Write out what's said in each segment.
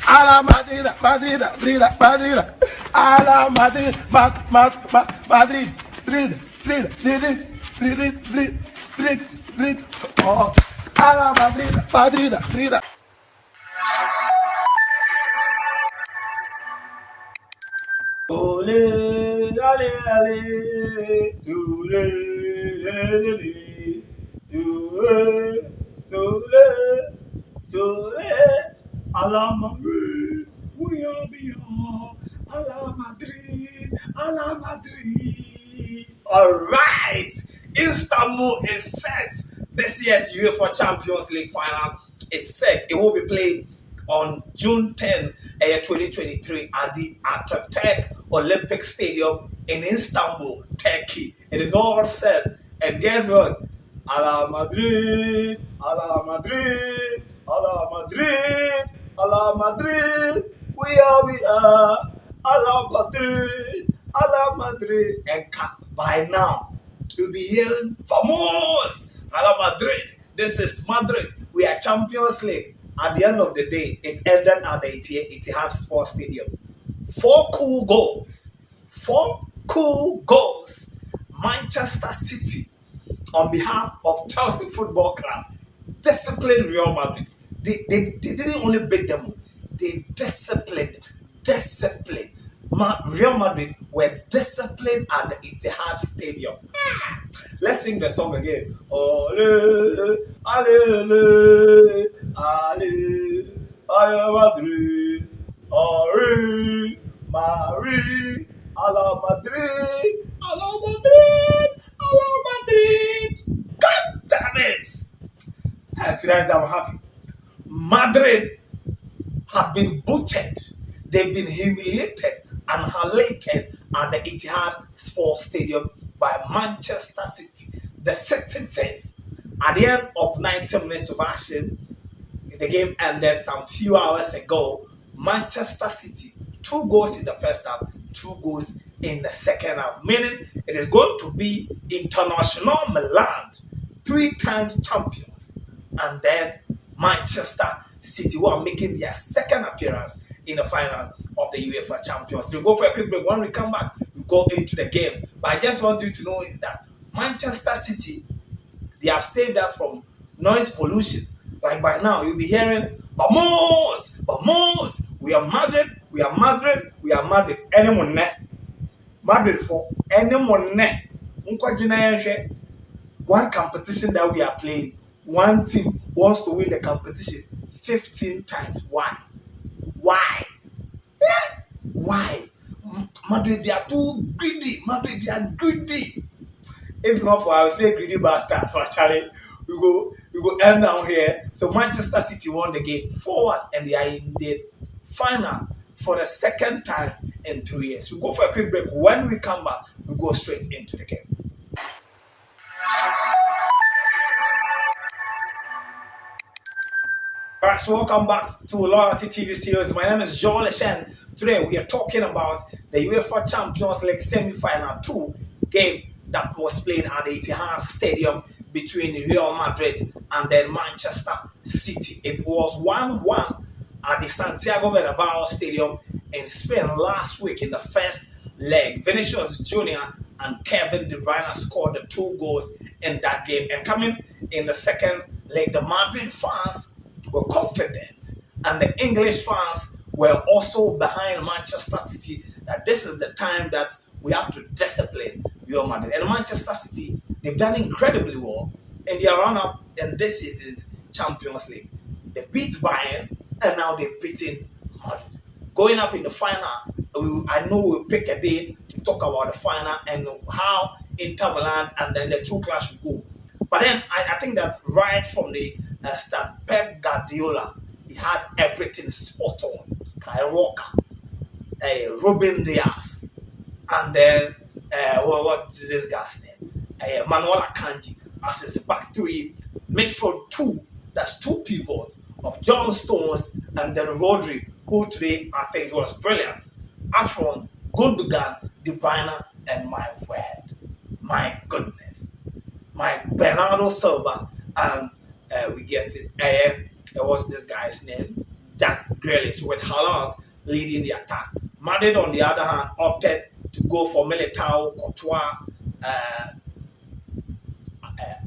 A la Madrid, Madrid, Madrid, Madrid. A la Madrid, Madrid, Madrid, Madrid, Madrid, Madrid, Madrid, Madrid, Madrid. Oh, a la Madrid, Madrid, Madrid. Ole, ale, ale, tule, tule, tule, tule, a la Madrid, we are beyond, a la Madrid, a la Madrid. All right, Istanbul is set. This year's UEFA Champions League final is set. It will be played on June 10, 2023 at the Atatürk Olympic Stadium in Istanbul, Turkey. It is all set. And guess what? A la Madrid, a la Madrid, a la Madrid, a la Madrid. We are, a la Madrid, a la Madrid. And by now, you'll be hearing Vamos, a la Madrid. This is Madrid. We are Champions League. At the end of the day, it ended at the Etihad Sports Stadium. 4 cool goals. 4 cool goals. Manchester City, on behalf of Chelsea Football Club, disciplined Real Madrid. They didn't only beat them, they disciplined. Real Madrid were disciplined at the Etihad Stadium. Let's sing the song again. Ole, ale, ale, ale Madrid, Ori, Marie, a la Madrid, a la Madrid, a la Madrid. God damn it! Tonight I'm happy. Madrid have been butchered. They've been humiliated and annihilated at the Etihad Sports Stadium by Manchester City. The citizens, at the end of 90 minutes of action, the game ended some few hours ago. Manchester City, 2 goals in the first half, 2 goals in the second half, meaning it is going to be International Milan, 3 times champions, and then Manchester City, who are making their second appearance in the finals of the UEFA Champions League. We'll go for a quick break. When we come back, we go into the game. But I just want you to know is that Manchester City, they have saved us from noise pollution. Like by now, you'll be hearing, Vamos! Vamos! We are Madrid, we are Madrid, we are Madrid. Anyone ne? Madrid for anyone ne? One competition that we are playing, one team wants to win the competition 15 times. Why? Why? Yeah. Why? Madrid, they are too greedy. Madrid, they are greedy. If not for, I would say greedy bastard for Charlie. We go end down here. So Manchester City won the game forward, and they are in the final for the second time in 2 years. We go for a quick break. When we come back, we go straight into the game. Alright, so welcome back to Loyalty TV series. My name is Joel Shen. Today we are talking about the UEFA Champions League semi-final 2 game that was played at the Etihad Stadium between Real Madrid and then Manchester City. It was 1-1 at the Santiago Bernabeu Stadium in Spain last week in the first leg. Vinicius Jr. and Kevin De Bruyne scored the 2 goals in that game. And coming in the second leg, the Madrid fans were confident, and the English fans were also behind Manchester City that this is the time that we have to discipline Real Madrid. And Manchester City, they've done incredibly well in their run-up in this season's Champions League. They beat Bayern, and now they're beating Madrid. Going up in the final, I know we'll pick a day to talk about the final and how Inter Milan and then the 2 clash will go. But then I think that right from the start, Pep Guardiola, he had everything spot on. Kyle Walker, Ruben Diaz, and then what is this guy's name? Manuel Akanji as his back 3, midfield 2. That's 2 pivots of John Stones and then Rodri, who today I think was brilliant. Up front, Gundogan, De Bruyne, and my word, my goodness, my Bernardo Silva, and we get it. What's this guy's name? Jack Grealish with Haaland leading the attack. Madrid, on the other hand, opted to go for Militao, Courtois,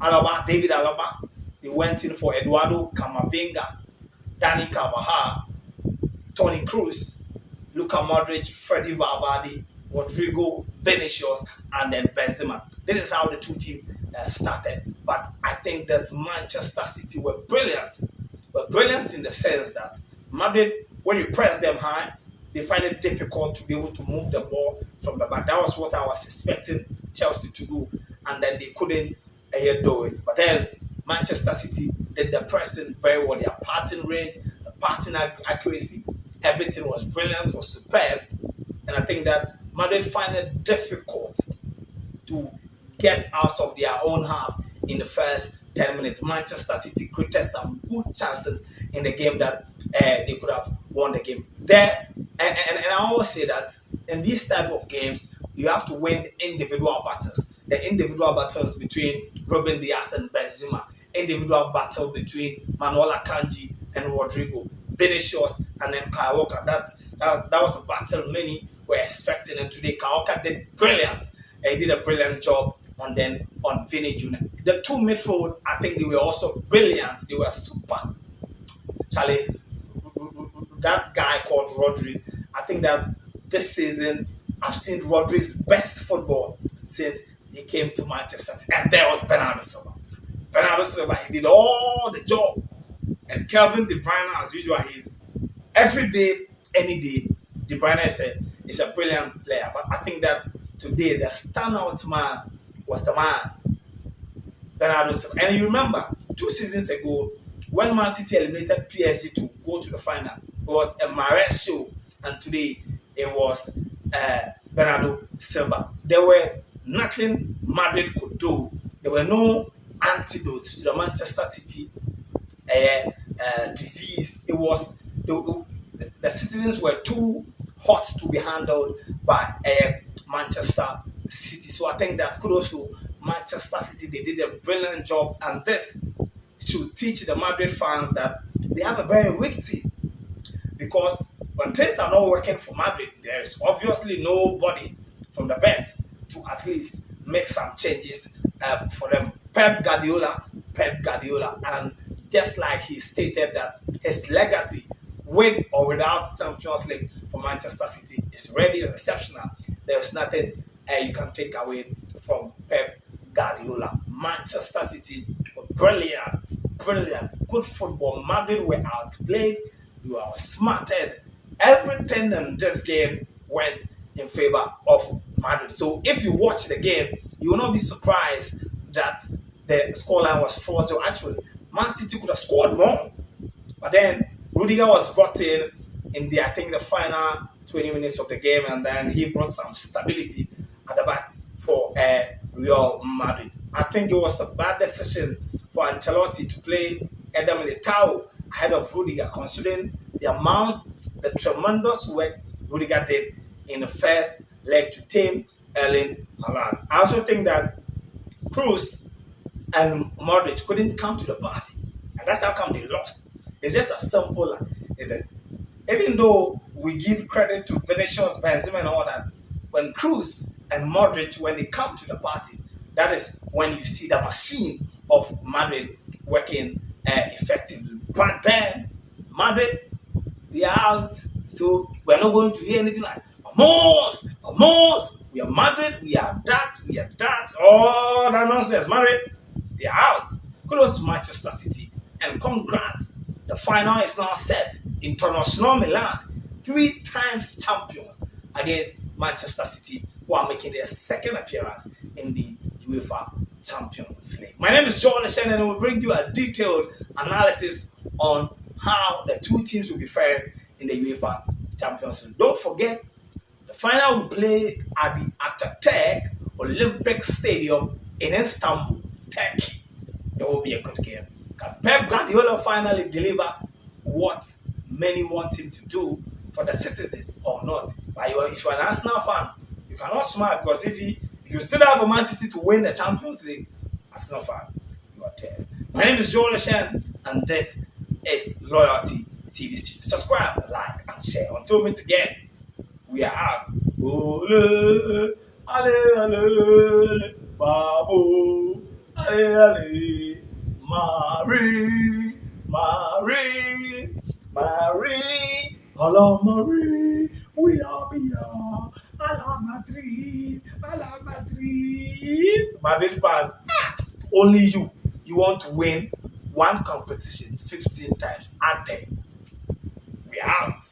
Alaba, David Alaba. They went in for Eduardo Camavinga, Dani Carvajal, Toni Kroos, Luka Modric, Freddy Valverde, Rodrigo, Vinicius, and then Benzema. This is how the two teams started. But I think that Manchester City were brilliant. Were brilliant in the sense that Madrid, when you press them high, they find it difficult to be able to move the ball from the back. That was what I was expecting Chelsea to do, and then they couldn't do it. But then Manchester City did the pressing very well. Their passing range, the passing accuracy, everything was brilliant, was superb. And I think that Madrid find it difficult to get out of their own half in the first 10 minutes. Manchester City created some good chances in the game that they could have won the game. There, and I always say that in these type of games, you have to win individual battles. The individual battles between Ruben Dias and Benzema, individual battle between Manuel Akanji and Rodrigo, Vinicius and then Kyle Walker. That was a battle many were expecting, and today Kyle Walker did brilliant. He did a brilliant job. And then on Vinny Jr. The two midfield, I think they were also brilliant. They were super. Charlie, that guy called Rodri, I think that this season I've seen Rodri's best football since he came to Manchester City. And there was Bernardo Silva. Bernardo Silva, he did all the job. And Kevin De Bruyne, as usual, he's every day, any day. De Bruyne is a brilliant player. But I think that today the standout man was the man, Bernardo Silva. And you remember, 2 seasons ago, when Man City eliminated PSG to go to the final, it was a Mahrez show, and today it was Bernardo Silva. There were nothing Madrid could do. There were no antidote to the Manchester City disease. It was the citizens were too hot to be handled by Manchester City. So I think that kudos to Manchester City. They did a brilliant job, and this should teach the Madrid fans that they have a very weak team. Because when things are not working for Madrid, there is obviously nobody from the bench to at least make some changes for them. Pep Guardiola, and just like he stated that his legacy, with or without Champions League for Manchester City, is really exceptional. There's nothing you can take away from Pep Guardiola. Manchester City were brilliant, good football. Madrid were outplayed, you were outsmarted. Everything in this game went in favor of Madrid. So if you watch the game, you will not be surprised that the scoreline was 4-0. Actually, Man City could have scored more, but then Rudiger was brought in the, I think, the final 20 minutes of the game, and then he brought some stability at the back for Real Madrid. I think it was a bad decision for Ancelotti to play Eder Militao ahead of Rudiger, considering the tremendous work Rudiger did in the first leg to tame Erling Haaland. I also think that Kroos and Modric couldn't come to the party, and that's how come they lost. It's just as simple. Even though we give credit to Vinicius, Benzema, and all that, when Kroos and Modric, when they come to the party, that is when you see the machine of Madrid working effectively. But then Madrid, they are out, so we're not going to hear anything like Vamos, we are Madrid, we are that, all that nonsense. Madrid, they are out. Kudos to Manchester City, and congrats. The final is now set. Inter Milan, 3 times champions, against Manchester City, who are making their second appearance in the UEFA Champions League. My name is Joel Shen, and I will bring you a detailed analysis on how the two teams will be faring in the UEFA Champions League. Don't forget, the final will play at the Atatürk Olympic Stadium in Istanbul, Turkey. It will be a good game. Can Pep Guardiola finally deliver what many want him to do for the citizens or not? But if you're an Arsenal fan, you cannot smile, because if you still have a Man City to win the Champions League, Arsenal fans, you are dead. My name is Joel Shen, and this is Loyalty TV series. Subscribe, like, and share. Until we meet again, we are out. Ole, ale, ale, Babu, ale, ale, Marie, Marie, Marie, hello Marie, we are here. Ala Madrid, Ala Madrid. Madrid fans, only you want to win one competition 15 times. And then we out.